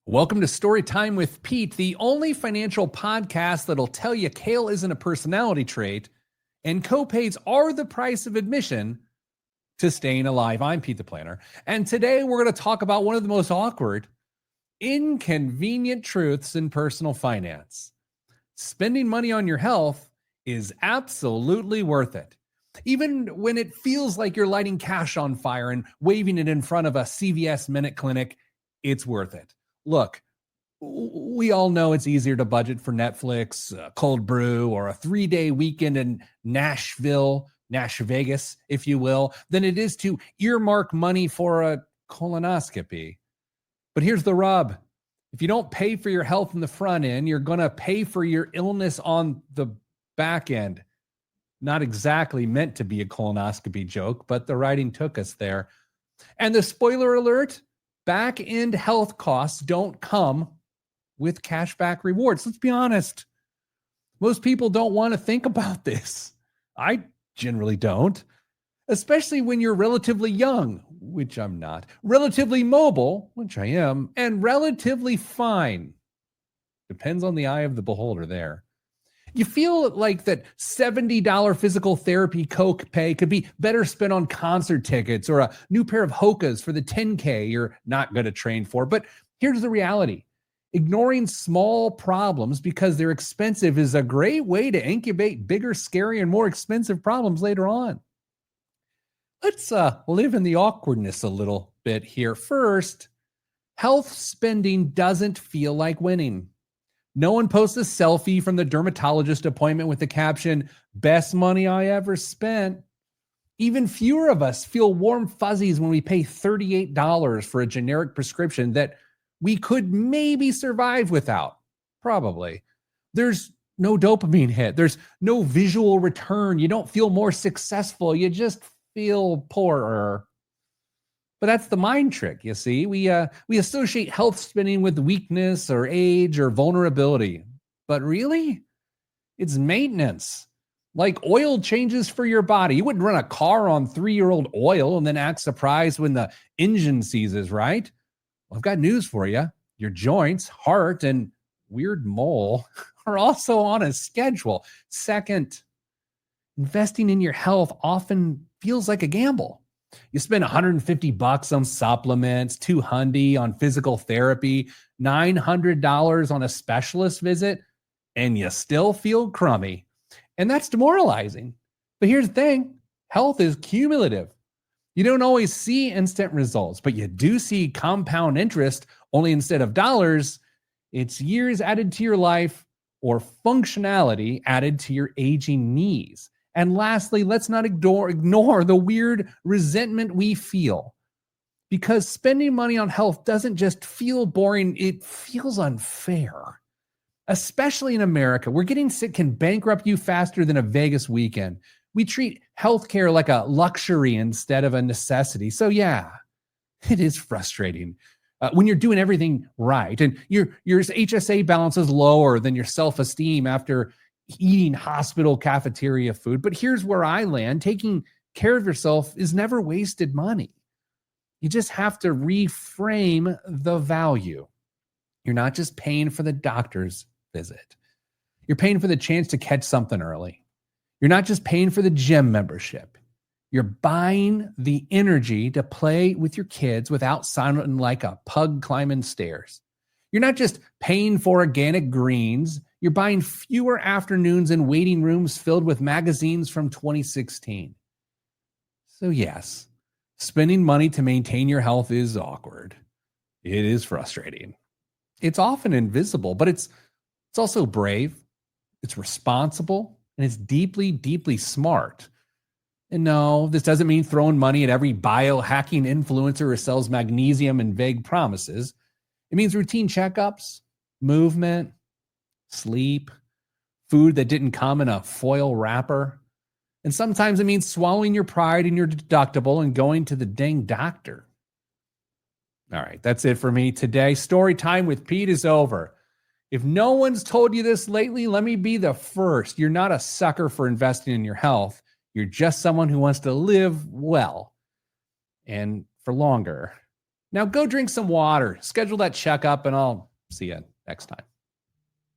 Welcome to Storytime with Pete, the only financial podcast that'll tell you kale isn't a personality trait and copays are the price of admission to staying alive. I'm Pete the Planner, and today we're going to talk about one of the most awkward, inconvenient truths in personal finance. Spending money on your health is absolutely worth it. Even when it feels like you're lighting cash on fire and waving it in front of a CVS Minute Clinic, it's worth it. Look, we all know it's easier to budget for Netflix, cold brew, or a 3-day weekend in Nashville, Nash Vegas, if you will, than it is to earmark money for a colonoscopy. But here's the rub. If you don't pay for your health in the front end, you're going to pay for your illness on the back end. Not exactly meant to be a colonoscopy joke, but the writing took us there. And the spoiler alert, back-end health costs don't come with cashback rewards. Let's be honest. Most people don't want to think about this. I generally don't, especially when you're relatively young, which I'm not, relatively mobile, which I am, and relatively fine. Depends on the eye of the beholder there. You feel like that $70 physical therapy copay could be better spent on concert tickets or a new pair of Hokas for the 10K you're not going to train for. But here's the reality. Ignoring small problems because they're expensive is a great way to incubate bigger, scary, and more expensive problems later on. Let's live in the awkwardness a little bit here. First, health spending doesn't feel like winning. No one posts a selfie from the dermatologist appointment with the caption, "Best money I ever spent." Even fewer of us feel warm fuzzies when we pay $38 for a generic prescription that we could maybe survive without. Probably. There's no dopamine hit. There's no visual return. You don't feel more successful. You just feel poorer. But that's the mind trick, you see. We associate health spending with weakness or age or vulnerability. But really, it's maintenance. Like oil changes for your body. You wouldn't run a car on 3-year-old oil and then act surprised when the engine seizes, right? Well, I've got news for you. Your joints, heart, and weird mole are also on a schedule. Second, investing in your health often feels like a gamble. You spend $150 on supplements, $200 on physical therapy, $900 on a specialist visit, and you still feel crummy. And that's demoralizing. But here's the thing, health is cumulative. You don't always see instant results, but you do see compound interest, only instead of dollars, it's years added to your life or functionality added to your aging knees. And lastly, let's not ignore the weird resentment we feel. Because spending money on health doesn't just feel boring, it feels unfair. Especially in America, where getting sick can bankrupt you faster than a Vegas weekend. We treat healthcare like a luxury instead of a necessity. So yeah, it is frustrating. When you're doing everything right and your HSA balance is lower than your self-esteem after eating hospital cafeteria food. But here's where I land. Taking care of yourself is never wasted money. You just have to reframe the value. You're not just paying for the doctor's visit. You're paying for the chance to catch something early. You're not just paying for the gym membership. You're buying the energy to play with your kids without sounding like a pug climbing stairs. You're not just paying for organic greens. You're buying fewer afternoons in waiting rooms filled with magazines from 2016. So yes, spending money to maintain your health is awkward. It is frustrating. It's often invisible, but it's also brave. It's responsible, and it's deeply, deeply smart. And no, this doesn't mean throwing money at every biohacking influencer who sells magnesium and vague promises. It means routine checkups, movement, sleep, food that didn't come in a foil wrapper. And sometimes it means swallowing your pride and your deductible and going to the dang doctor. All right, that's it for me today. Story time with Pete is over. If no one's told you this lately, let me be the first. You're not a sucker for investing in your health. You're just someone who wants to live well and for longer. Now go drink some water, schedule that checkup, and I'll see you next time.